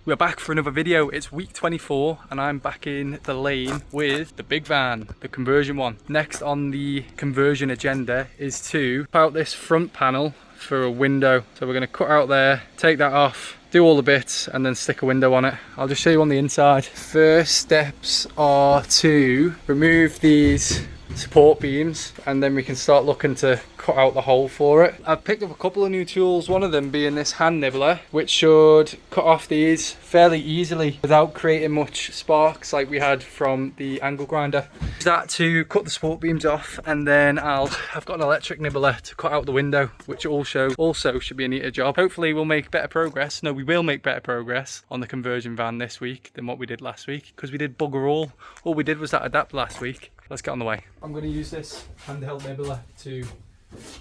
We're back for another video. It's week 24 and I'm back in the lane with the big van, the conversion one. Next on the conversion agenda is to cut out this front panel for a window. So we're going to cut out there, take that off, do all the bits and then stick a window on it. I'll just show you on the inside. First steps are to remove these support beams and then we can start looking to cut out the hole for it. I've picked up a couple of new tools, one of them being this hand nibbler, which should cut off these fairly easily without creating much sparks like we had from the angle grinder. Use that to cut the support beams off, and then I've got an electric nibbler to cut out the window, which also should be a neater job. Hopefully we'll make better progress. No, we will make better progress on the conversion van this week than what we did last week, because we did bugger all. All we did was that adapt last week. Let's get on the way. I'm going to use this handheld nibbler to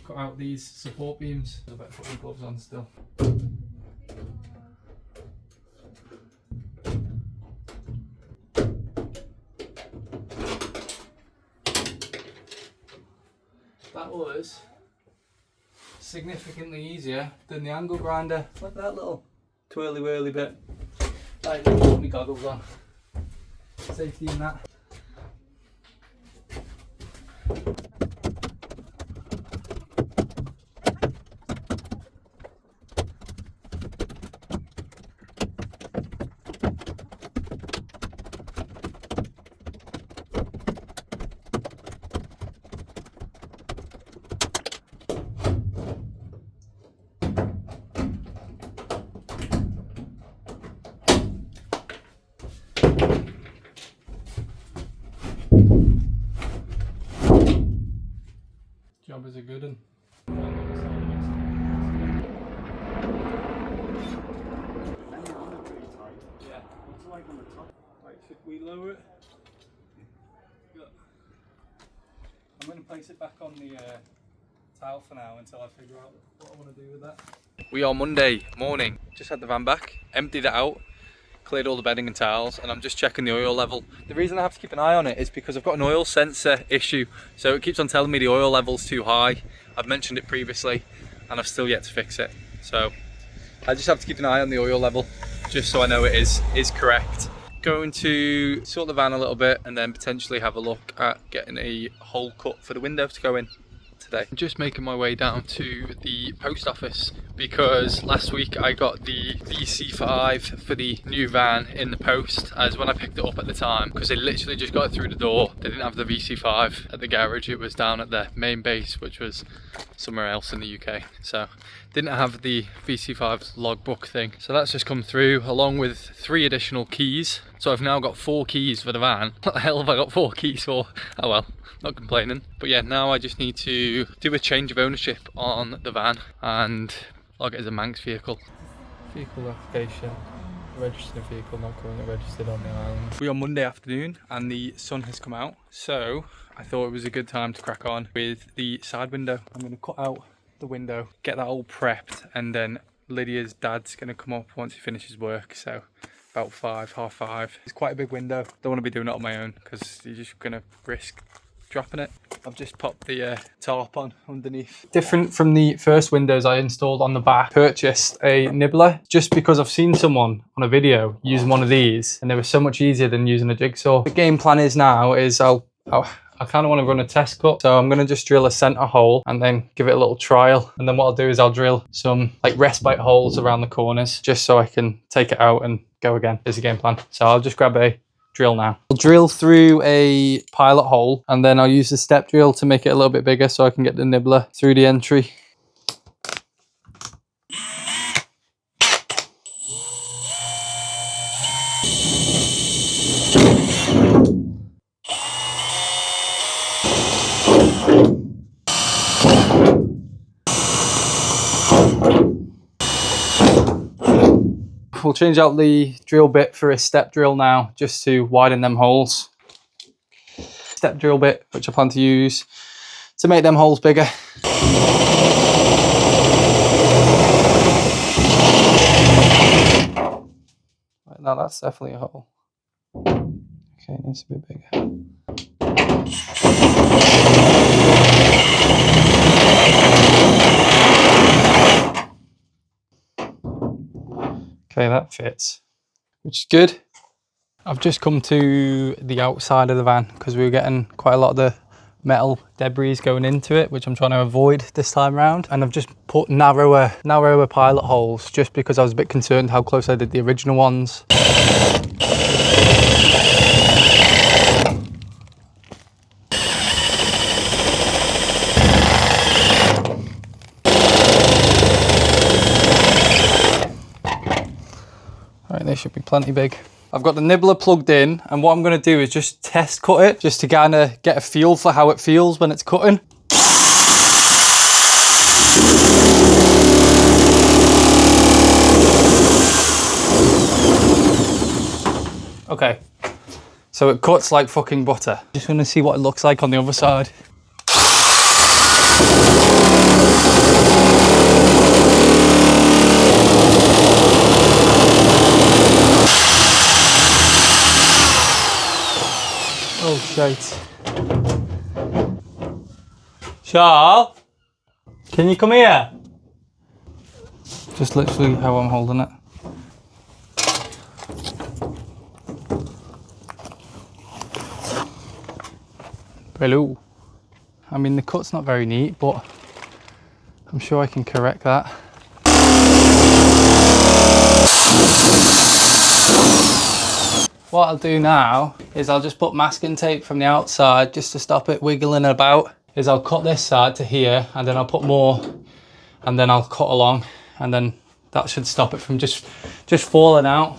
cut out these support beams. I better put my gloves on still. That was significantly easier than the angle grinder. Look at that little twirly whirly bit. Right, let me put my goggles on. Safety in that. Job is a good one. Yeah. What's it like on the top? Right, should we lower it? I'm going to place it back on the tile for now until I figure out what I want to do with that. We are Monday morning. Just had the van back, emptied it out, cleared all the bedding and towels, and I'm just checking the oil level. The reason I have to keep an eye on it is because I've got an oil sensor issue, so it keeps on telling me the oil level's too high. I've mentioned it previously and I've still yet to fix it, so I just have to keep an eye on the oil level just so I know it is correct. Going to sort the van a little bit and then potentially have a look at getting a hole cut for the window to go in today. I'm just making my way down to the post office because last week I got the VC5 for the new van in the post, as when I picked it up at the time, because they literally just got it through the door, they didn't have the VC5 at the garage. It was down at their main base, which was somewhere else in the UK, so didn't have the VC5 logbook thing. So that's just come through along with 3 additional keys, so I've now got 4 keys for the van. What the hell have I got 4 keys for? Oh well, not complaining. But yeah, now I just need to do a change of ownership on the van and log it as a Manx vehicle. Vehicle application, registered vehicle not currently registered on the island. We're on Monday afternoon and the sun has come out, so I thought it was a good time to crack on with the side window. I'm going to cut out the window, get that all prepped, and then Lydia's dad's going to come up once he finishes work, so about 5, half 5. It's quite a big window. Don't want to be doing it on my own because you're just going to risk dropping it. I've just popped the tarp on underneath. Different from the first windows I installed on the back, purchased a nibbler just because I've seen someone on a video using one of these and they were so much easier than using a jigsaw. The game plan is now is I kind of want to run a test cut, so I'm going to just drill a center hole and then give it a little trial, and then what I'll do is I'll drill some like respite holes around the corners just so I can take it out and go again is the game plan. So I'll just grab a drill now. I'll drill through a pilot hole and then I'll use the step drill to make it a little bit bigger so I can get the nibbler through the entry. We'll change out the drill bit for a step drill now, just to widen them holes. Step drill bit, which I plan to use to make them holes bigger. Right, now that's definitely a hole. Okay, it needs to be bigger. Okay, that fits. which is good. I've just come to the outside of the van because we were getting quite a lot of the metal debris going into it, which I'm trying to avoid this time around. And I've just put narrower pilot holes just because I was a bit concerned how close I did the original ones. Right, they should be plenty big. I've got the nibbler plugged in, and what I'm going to do is just test cut it, just to kind of get a feel for how it feels when it's cutting. Okay, so it cuts like fucking butter. Just going to see what it looks like on the other side. Oh shite. Charles, can you come here? Just literally how I'm holding it. Hello. I mean, the cut's not very neat, but I'm sure I can correct that. What I'll do now is I'll just put masking tape from the outside just to stop it wiggling about. Is I'll cut this side to here, and then I'll put more, and then I'll cut along, and then that should stop it from just falling out.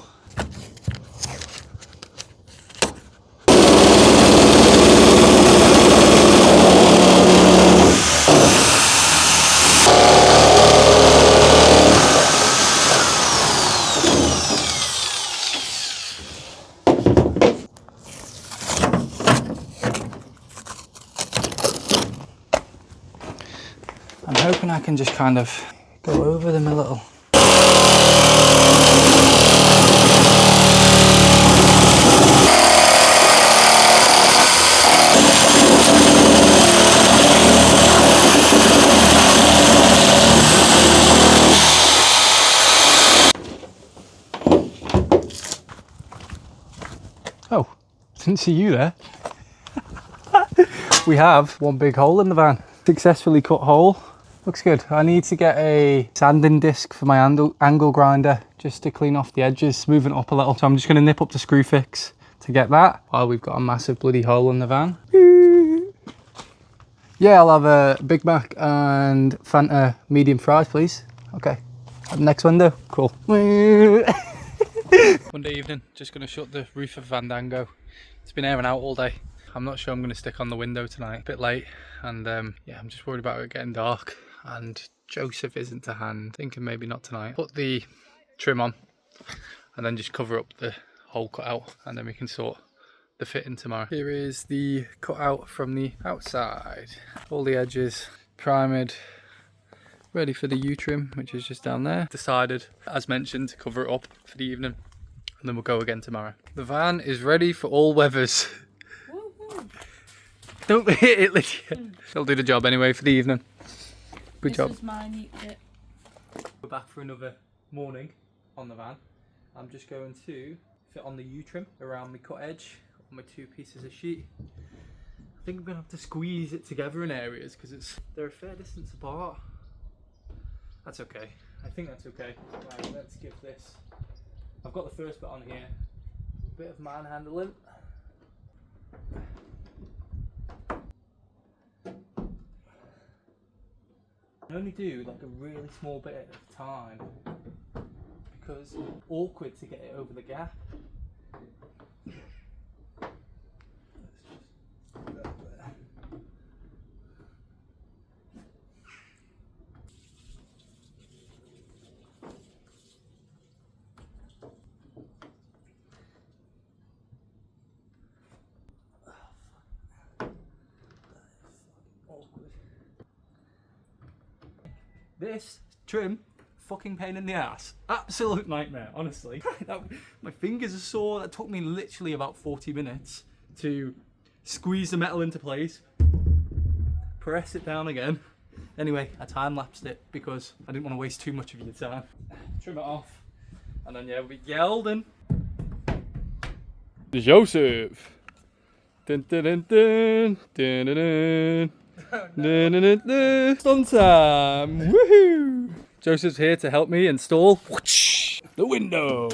I'm hoping I can just kind of go over them a little. Oh, didn't see you there. We have one big hole in the van. Successfully cut hole. Looks good. I need to get a sanding disc for my angle grinder just to clean off the edges, smooth it up a little. So I'm just going to nip up to screw fix to get that while we've got a massive bloody hole in the van. Yeah, I'll have a Big Mac and Fanta medium fries, please. Okay. Next window. Cool. Monday evening, just going to shut the roof of Vandango. It's been airing out all day. I'm not sure I'm going to stick on the window tonight. A bit late, and yeah, I'm just worried about it getting dark. And Joseph isn't to hand. Thinking maybe not tonight. Put the trim on, and then just cover up the hole cut out, and then we can sort the fitting tomorrow. Here is the cutout from the outside. All the edges primed, ready for the U-trim, which is just down there. Decided, as mentioned, to cover it up for the evening, and then we'll go again tomorrow. The van is ready for all weathers. Don't hit it, Lydia. She'll do the job anyway for the evening. Good job. This is my neat bit. We're back for another morning on the van. I'm just going to fit on the U-trim around the cut edge on my 2 pieces of sheet. I think I'm going to have to squeeze it together in areas because they're a fair distance apart. That's okay. I think that's okay. Right, let's give this. I've got the first bit on here. A bit of manhandling. I only do like a really small bit at a time because it's awkward to get it over the gap. This trim, fucking pain in the ass. Absolute nightmare, honestly. My fingers are sore. That took me literally about 40 minutes to squeeze the metal into place, press it down again. Anyway, I time-lapsed it because I didn't want to waste too much of your time. Trim it off, and then yeah, we'll be gelding. Joseph. Dun, dun, dun, dun, dun, dun, dun. Dun, dun, dun, dun. Sun time. Woohoo! Joseph's here to help me install the window.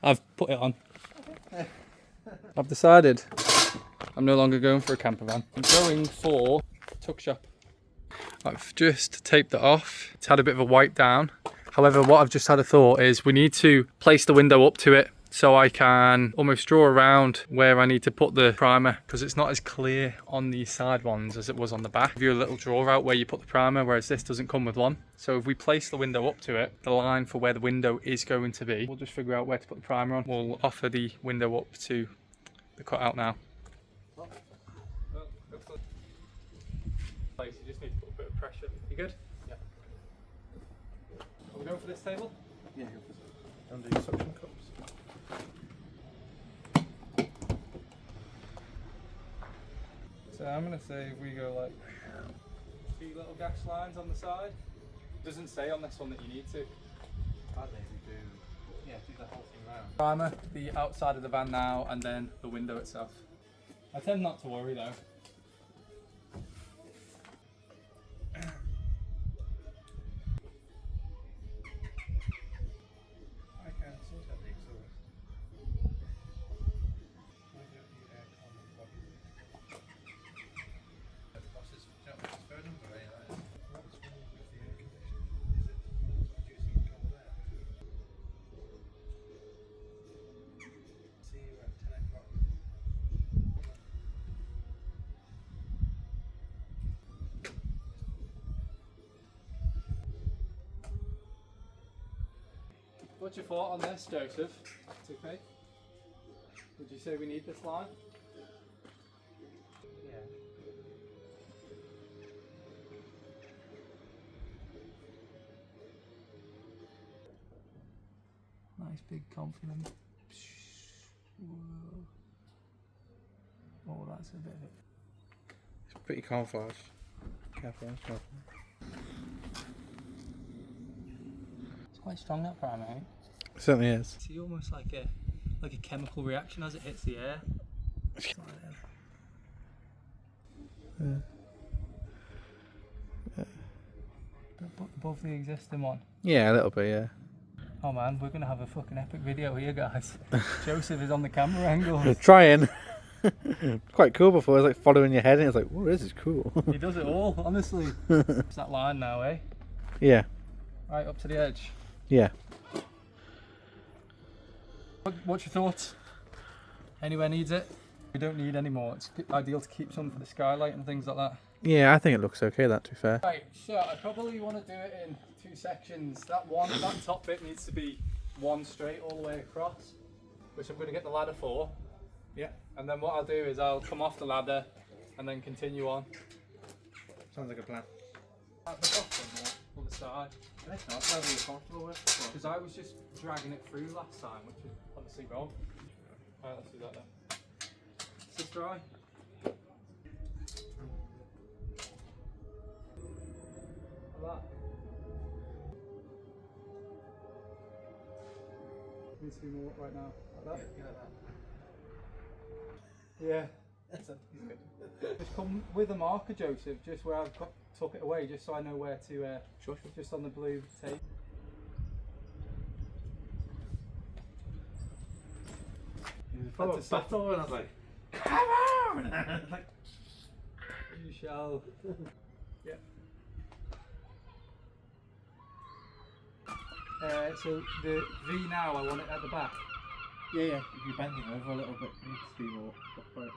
I've put it on. I've decided I'm no longer going for a camper van. I'm going for a tuck shop. I've just taped it off. It's had a bit of a wipe down. However, what I've just had a thought is we need to place the window up to it so I can almost draw around where I need to put the primer, because it's not as clear on the side ones as it was on the back. Give you a little draw out where you put the primer, whereas this doesn't come with one. So if we place the window up to it, the line for where the window is going to be, we'll just figure out where to put the primer on. We'll offer the window up to the cutout now. You just need to put a bit of pressure. You good? Yeah. Are we going for this table? Yeah, go for this. And the suction cups. So I'm going to say if we go like 2 little gas lines on the side. It doesn't say on this one that you need to. I'd maybe do the whole thing round. Primer the outside of the van now, and then the window itself. I tend not to worry though. What's your thought on this, Joseph? It's okay? Would you say we need this line? Yeah. Nice big confident. Whoa. Oh, that's a bit of it. It's pretty camouflage. Careful. It's quite strong, that primer, eh? It certainly is. See, almost like a chemical reaction as it hits the air. Above the existing one. Yeah, a little bit, yeah. Oh man, we're gonna have a fucking epic video here, guys. Joseph is on the camera angle. We're trying. Quite cool before. I was like following your head and it's like, oh, this is cool. He does it all, honestly. It's that line now, eh? Yeah. Right up to the edge. Yeah. What's your thoughts? Anywhere needs it? We don't need any more. It's ideal to keep some for the skylight and things like that. Yeah, I think it looks okay, that, to be fair. Right, so I probably want to do it in 2 sections. That top bit needs to be one straight all the way across, which I'm going to get the ladder for. Yeah. And then what I'll do is I'll come off the ladder and then continue on. Sounds like a plan. At the bottom or the side. That's not whatever you're comfortable with. Because I was just dragging it through last time, which is obviously wrong. Right, let's do that then. Is this dry? Like that. Needs to be more right now. Like that? Yeah. Just come with a marker, Joseph, just where I've took it away, just so I know where to. Sure. Just on the blue tape. Oh, a battle, and I was like, come on! Like, you shall. Yeah. So the V now, I want it at the back. yeah. If you're bending over a little bit, it needs to be more upright.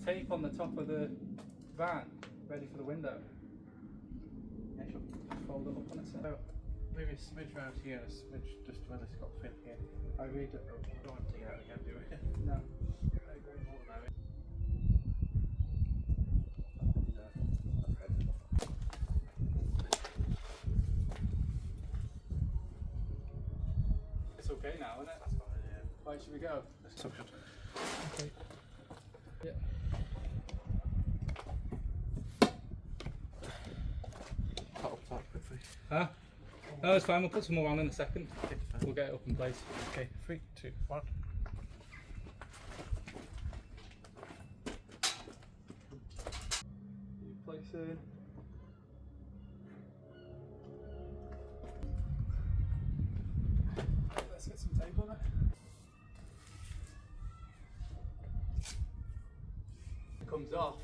Tape on the top of the van, ready for the window. Yeah, sure. Just fold it up on itself. So, maybe a smidge around here and a smidge just where this got fit here. I really don't want to take it out again, do we? No. I agree more than that. okay now, isn't it? That's fine, yeah. Right, should we go? Suction. Okay. Yeah. Put up that quickly. Huh? No, it's fine. We'll put some more on in a second. Okay, fine. We'll get it up in place. Okay, 3, 2, 1. Place in. Let's get some tape on it. It comes off.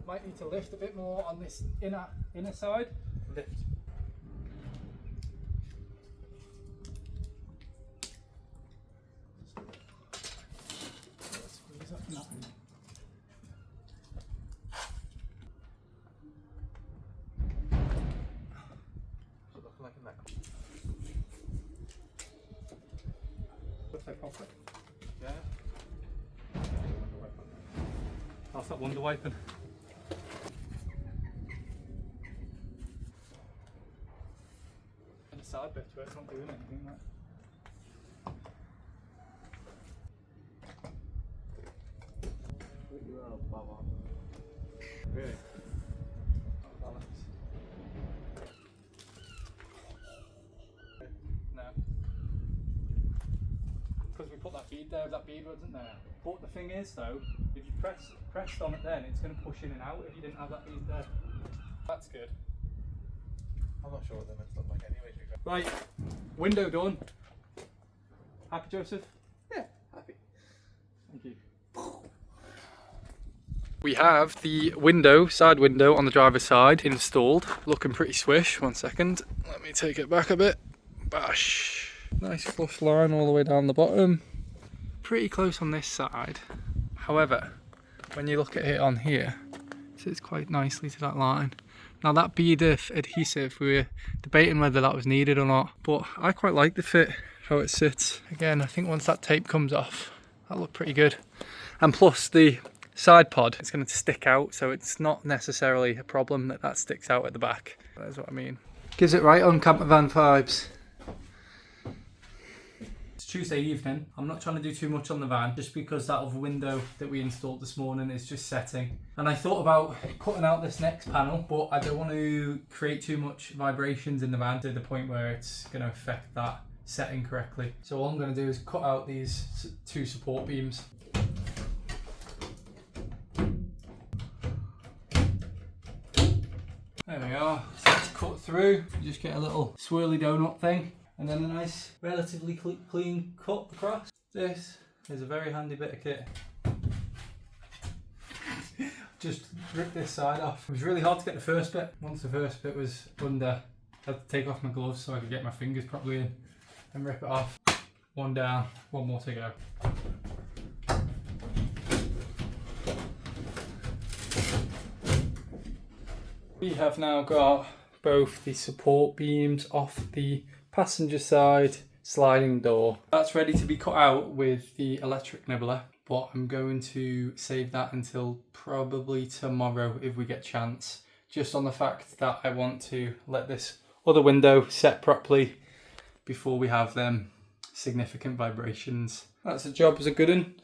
Might need to lift a bit more on this inner side. Lift. Squeeze up and up. Looking like a neck. Looks like properly. Yeah. I'll stop wonder wiping. And the side bit where it's not doing anything, right? Really? Balance. No. Because we put that bead there, that bead wasn't there. But the thing is though, if you pressed on it then, it's going to push in and out if you didn't have that bead there. That's good. I'm not sure what they're meant to look like anyway. Right, window done. Happy, Joseph? Yeah, happy. Thank you. We have the window, side window on the driver's side installed. Looking pretty swish. 1 second. Let me take it back a bit. Bash. Nice flush line all the way down the bottom. Pretty close on this side. However, when you look at it on here, it sits quite nicely to that line. Now that bead adhesive, we were debating whether that was needed or not, but I quite like the fit, how it sits. Again, I think once that tape comes off, that'll look pretty good. And plus the side pod, it's going to stick out, so it's not necessarily a problem that sticks out at the back. That's what I mean. Gives it right on Campervan vibes. It's Tuesday evening. I'm not trying to do too much on the van, just because that other window that we installed this morning is just setting. And I thought about cutting out this next panel, but I don't want to create too much vibrations in the van to the point where it's going to affect that setting correctly. So all I'm going to do is cut out these 2 support beams. There we are, so it's cut through. You just get a little swirly donut thing and then a nice relatively clean cut across. This is a very handy bit of kit. Just rip this side off. It was really hard to get the first bit. Once the first bit was under, I had to take off my gloves so I could get my fingers properly in and rip it off. 1 down, 1 more to go. We have now got both the support beams off the passenger side sliding door. That's ready to be cut out with the electric nibbler, but I'm going to save that until probably tomorrow if we get a chance. Just on the fact that I want to let this other window set properly before we have them significant vibrations. That's a job as a good one.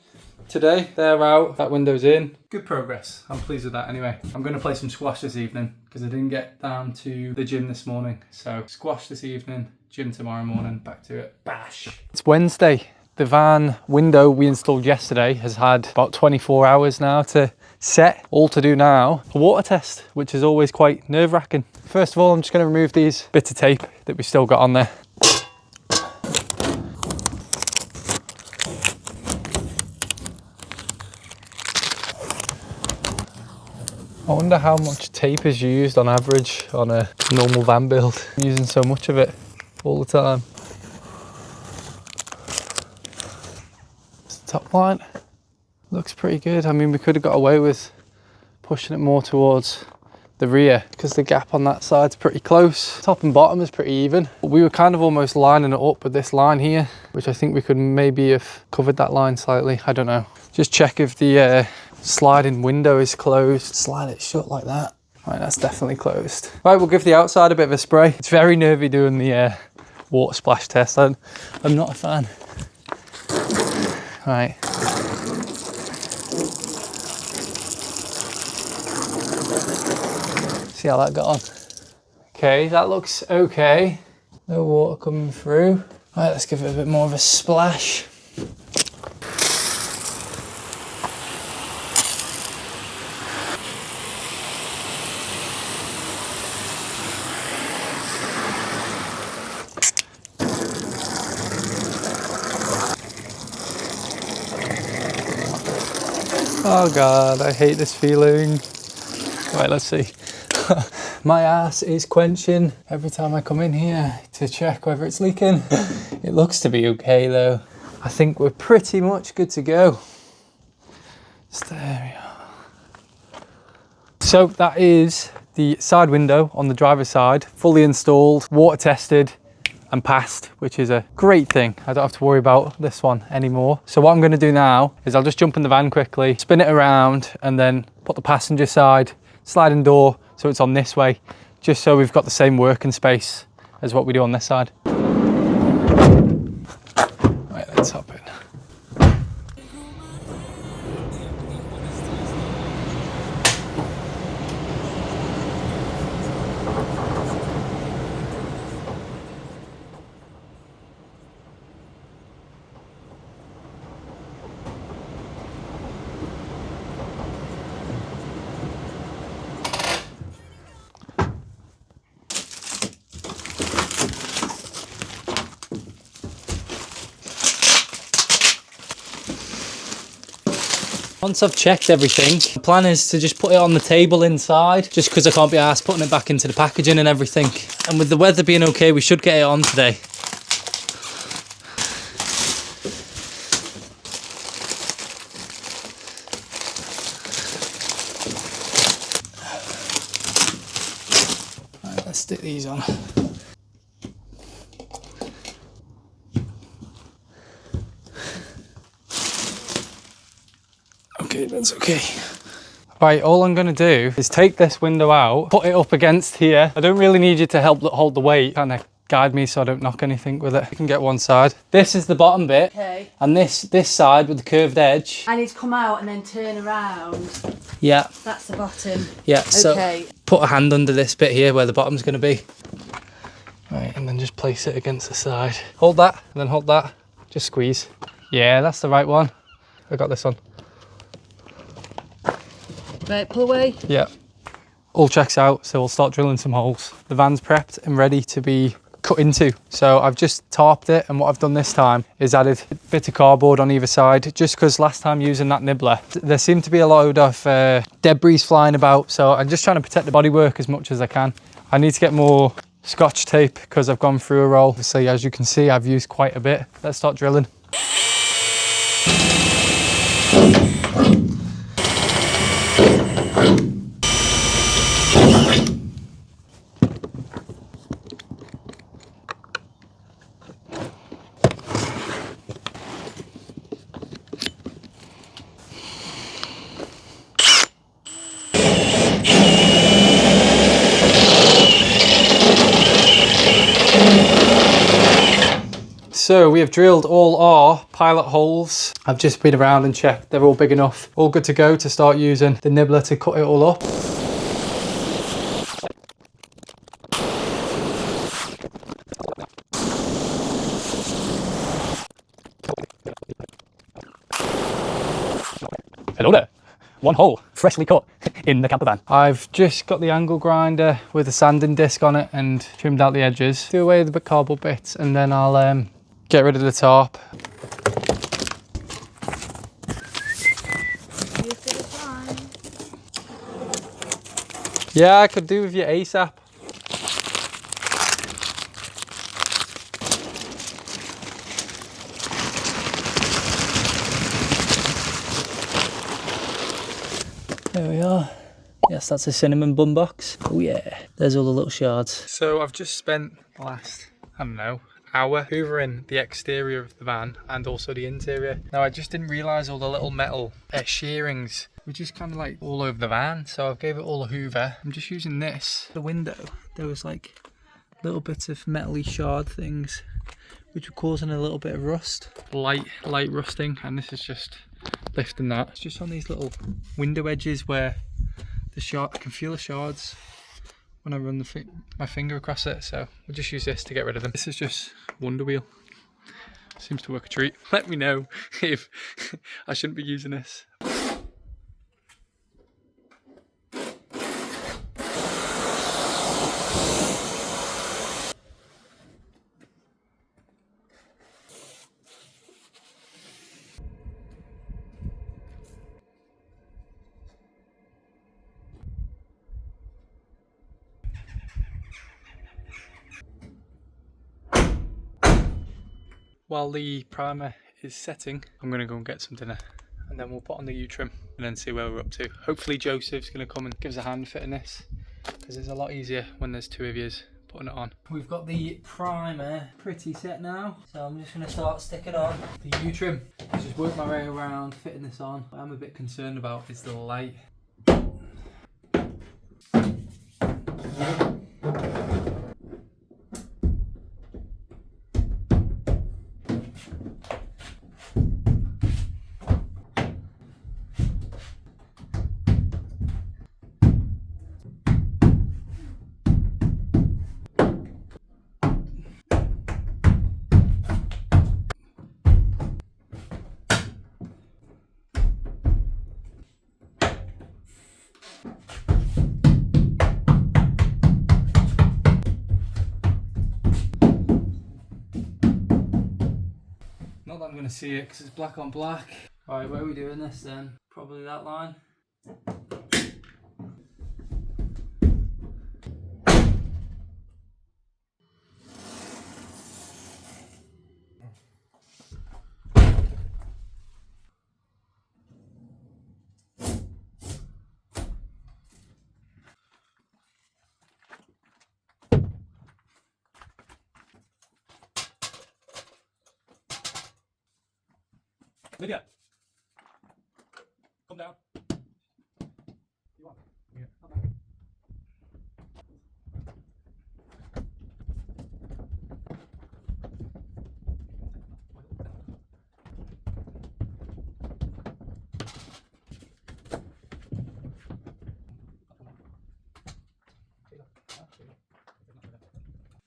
Today, they're out, that window's in. Good progress, I'm pleased with that anyway. I'm going to play some squash this evening because I didn't get down to the gym this morning. So squash this evening, gym tomorrow morning, back to it. Bash. It's Wednesday. The van window we installed yesterday has had about 24 hours now to set. All to do now, a water test, which is always quite nerve-wracking. First of all, I'm just going to remove these bits of tape that we've still got on there. I wonder how much tape is used on average on a normal van build. I'm using so much of it all the time. Top line looks pretty good. I mean, we could have got away with pushing it more towards the rear because the gap on that side's pretty close. Top and bottom is pretty even. We were kind of almost lining it up with this line here, which I think we could maybe have covered that line slightly. I don't know. Just check if the sliding window is closed. Slide it shut like that. Right, that's definitely closed. Right, we'll give the outside a bit of a spray. It's very nervy doing the water splash test. I'm not a fan. Right. See how that got on. Okay, that looks okay. No water coming through. Right, let's give it a bit more of a splash. Oh God, I hate this feeling. Right, let's see. My ass is quenching every time I come in here to check whether it's leaking. It looks to be okay though. I think we're pretty much good to go. So there we are. So that is the side window on the driver's side, fully installed, water tested and passed, which is a great thing. I don't have to worry about this one anymore. So what I'm going to do now is I'll just jump in the van quickly, spin it around and then put the passenger side sliding door so it's on this way, just so we've got the same working space as what we do on this side. Right, let's hop in. Once I've checked everything, the plan is to just put it on the table inside, just because I can't be arsed putting it back into the packaging and everything. And with the weather being okay, we should get it on today. Right, let's stick these on. Okay, that's okay. Right, all I'm gonna do is take this window out, put it up against here. I don't really need you to help hold the weight, kind of guide me so I don't knock anything with it. You can get one side. This is the bottom bit. Okay. And this side with the curved edge. I need to come out and then turn around. Yeah. That's the bottom. Yeah, so okay. Put a hand under this bit here where the bottom's gonna be. Right, and then just place it against the side. Hold that, and then hold that. Just squeeze. Yeah, that's the right one. I got this one. Right, pull away. Yeah, all checks out, so we'll start drilling some holes. The van's prepped and ready to be cut into. So I've just tarped it, and what I've done this time is added a bit of cardboard on either side, just because last time using that nibbler, there seemed to be a load of debris flying about, so I'm just trying to protect the bodywork as much as I can. I need to get more Scotch tape because I've gone through a roll. Obviously, as you can see, I've used quite a bit. Let's start drilling. So we have drilled all our pilot holes. I've just been around and checked they're all big enough. All good to go to start using the nibbler to cut it all up. Hello there. One hole, freshly cut in the Campervan. I've just got the angle grinder with a sanding disc on it and trimmed out the edges. Do away with the cardboard bits and then I'll get rid of the tarp. Yeah, I could do with your ASAP. There we are. Yes, that's a cinnamon bun box. Oh yeah, there's all the little shards. So I've just spent the last, I don't know, hour hoovering the exterior of the van and also the interior. Now I just didn't realise all the little metal shearings were just kind of like all over the van, so I gave it all a hoover. I'm just using this. The window, there was like little bits of metally shard things which are causing a little bit of rust. Light rusting, and this is just lifting that. It's just on these little window edges where I can feel the shards when I run my finger across it, so we'll just use this to get rid of them. This is just Wonder Wheel. Seems to work a treat. Let me know if I shouldn't be using this. While the primer is setting, I'm going to go and get some dinner, and then we'll put on the U-trim and then see where we're up to. Hopefully Joseph's going to come and give us a hand fitting this, because it's a lot easier when there's two of yous putting it on. We've got the primer pretty set now, so I'm just going to start sticking on the U-trim. Just work my way around fitting this on. What I'm a bit concerned about is the light. Not that I'm going to see it because it's black on black. Right, where are we doing this then? Probably that line. Lydia, come down. You want? Yeah. Come down.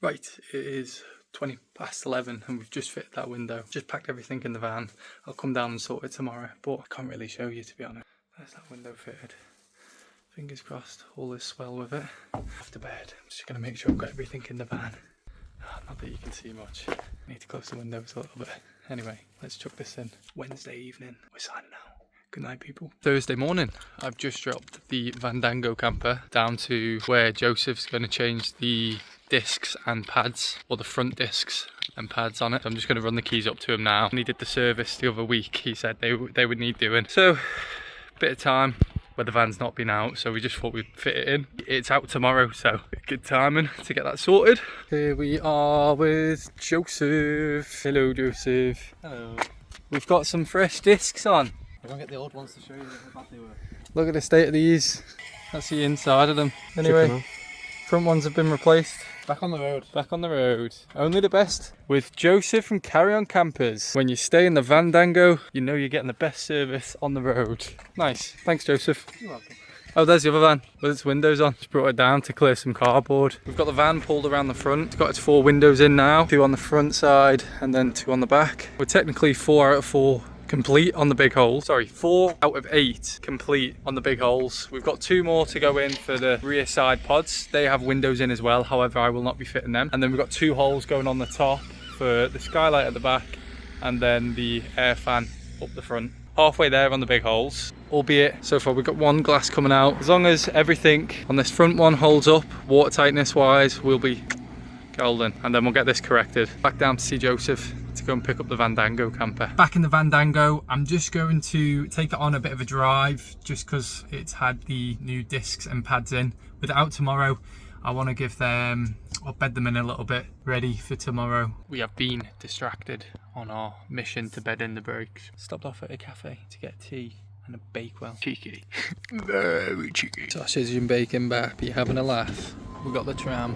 Right, it is 20 past 11 and we've just fitted that window. Just packed everything in the van. I'll come down and sort it tomorrow, but I can't really show you, to be honest. There's that window fitted. Fingers crossed all is well with it. After bed, I'm just going to make sure I've got everything in the van. Not that you can see much. I need to close the windows a little bit. Anyway, let's chuck this in. Wednesday evening, we're signing out. Good night, people. Thursday morning, I've just dropped the Vandango camper down to where Joseph's going to change the discs and pads, or the front discs and pads on it. I'm just going to run the keys up to him now. When he did the service the other week, he said they would need doing. So, bit of time where the van's not been out, so we just thought we'd fit it in. It's out tomorrow, so good timing to get that sorted. Here we are with Joseph. Hello, Joseph. Hello. We've got some fresh discs on. I'm going to get the old ones to show you how bad they were. Look at the state of these. That's the inside of them. Anyway, front ones have been replaced. Back on the road. Back on the road. Only the best. With Joseph from Carry On Campers. When you stay in the Vandango, you know you're getting the best service on the road. Nice. Thanks, Joseph. You're welcome. Oh, there's the other van with its windows on. Just brought it down to clear some cardboard. We've got the van pulled around the front. It's got its 4 windows in now. 2 on the front side and then 2 on the back. We're technically 4 out of 4 complete on the big holes. Sorry, 4 out of 8 complete on the big holes. We've got 2 more to go in for the rear side pods. They have windows in as well, however I will not be fitting them. And then we've got 2 holes going on the top for the skylight at the back and then the air fan up the front. Halfway there on the big holes, albeit so far we've got 1 glass coming out. As long as everything on this front one holds up water tightness wise, we'll be golden, and then we'll get this corrected. Back down to see Joseph to go and pick up the Vandango camper. Back in the Vandango, I'm just going to take it on a bit of a drive just because it's had the new discs and pads in. With it out tomorrow, I want to give them, I'll bed them in a little bit, ready for tomorrow. We have been distracted on our mission to bed in the brakes. Stopped off at a cafe to get tea and a bakewell. Cheeky. Very cheeky. Sausage and bacon back, are you having a laugh? We got the tram.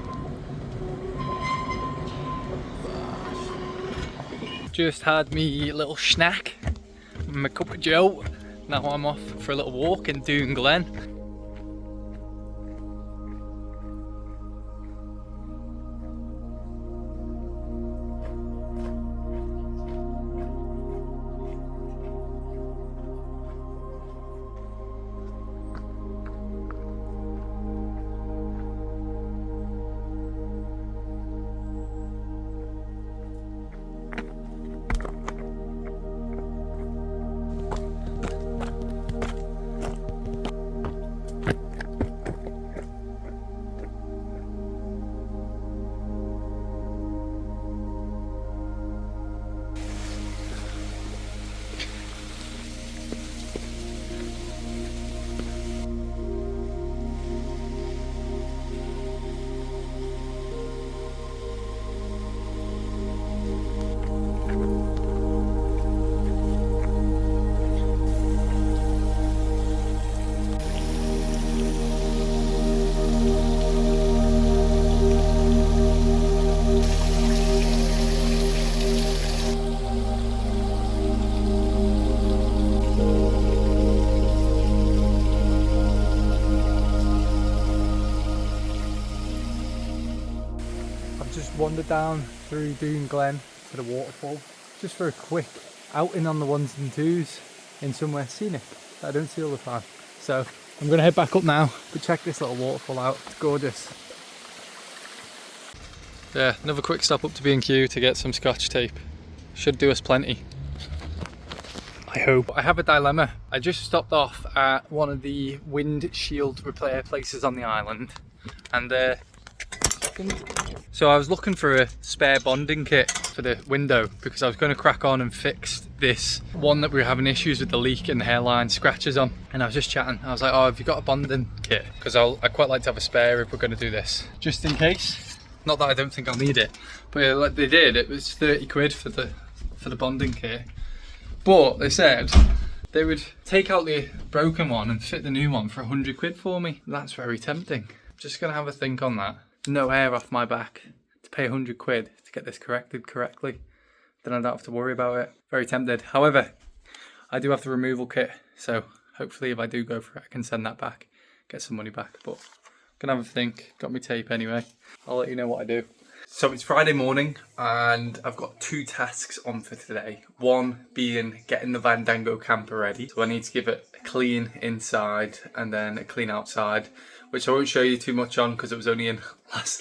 Just had me little snack, my cup of joe. Now I'm off for a little walk in Doon Glen. Just wandered down through Doon Glen to the waterfall just for a quick outing on the ones and twos in somewhere scenic that I don't see all the time. So I'm gonna head back up now, but check this little waterfall out, it's gorgeous. Yeah, another quick stop up to B&Q to get some scotch tape. Should do us plenty, I hope. I have a dilemma. I just stopped off at one of the windshield repair places on the island, and so I was looking for a spare bonding kit for the window because I was going to crack on and fix this one that we were having issues with the leak and the hairline scratches on. And I was just chatting, I was like, oh, have you got a bonding kit? Because I'd quite like to have a spare if we're going to do this, just in case. Not that I don't think I'll need it, but like they did, it was 30 quid for the bonding kit. But they said they would take out the broken one and fit the new one for 100 quid for me. That's very tempting. Just going to have a think on that. No hair off my back to pay 100 quid to get this corrected correctly. Then I don't have to worry about it. Very tempted. However, I do have the removal kit, so hopefully if I do go for it, I can send that back, get some money back. But I'm gonna have a think. Got my tape anyway. I'll let you know what I do. So it's Friday morning and I've got 2 tasks on for today. One being getting the Vandango camper ready. So I need to give it a clean inside and then a clean outside, which I won't show you too much on because it was only in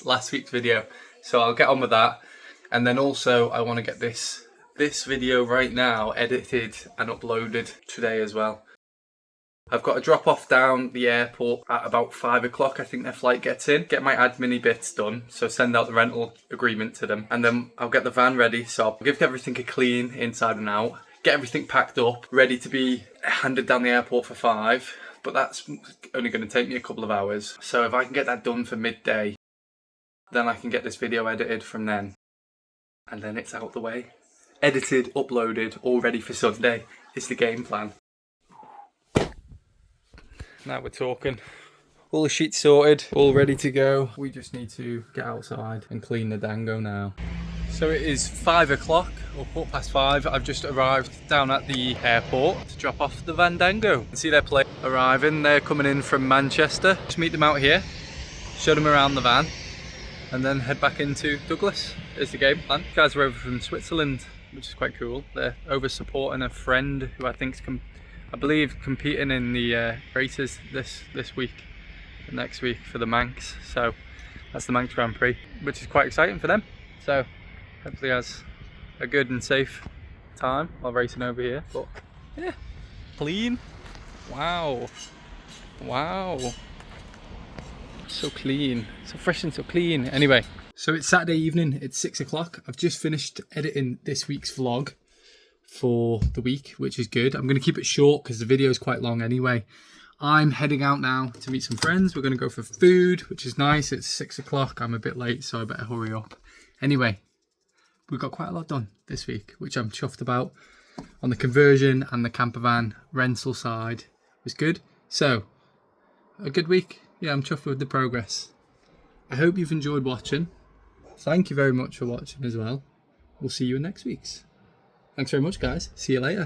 last week's video. So I'll get on with that. And then also I want to get this video right now edited and uploaded today as well. I've got a drop off down the airport at about 5 o'clock. I think their flight gets in. Get my admin bits done. So send out the rental agreement to them. And then I'll get the van ready. So I'll give everything a clean inside and out. Get everything packed up, ready to be handed down the airport for 5. But that's only going to take me a couple of hours. So if I can get that done for midday, then I can get this video edited from then. And then it's out the way. Edited, uploaded, all ready for Sunday. It's the game plan. Now we're talking. All the sheets sorted, all ready to go. We just need to get outside and clean the dango now. So it is 5 o'clock or 5:15. I've just arrived down at the airport to drop off the Vandango. You can see their plane arriving. They're coming in from Manchester. Just meet them out here, show them around the van, and then head back into Douglas is the game plan. The guys are over from Switzerland, which is quite cool. They're over supporting a friend who I think's I believe competing in the races this week and next week for the Manx. So that's the Manx Grand Prix, which is quite exciting for them. So hopefully has a good and safe time while racing over here. But yeah, clean. Wow, wow, so clean, so fresh and so clean. Anyway, so it's Saturday evening, it's 6 o'clock. I've just finished editing this week's vlog for the week, which is good. I'm going to keep it short because the video is quite long anyway. I'm heading out now to meet some friends. We're going to go for food, which is nice. It's 6 o'clock. I'm a bit late, so I better hurry up. Anyway, we've got quite a lot done this week, which I'm chuffed about. On the conversion and the campervan rental side was good. So, a good week. Yeah, I'm chuffed with the progress. I hope you've enjoyed watching. Thank you very much for watching as well. We'll see you in next week's. Thanks very much, guys. See you later.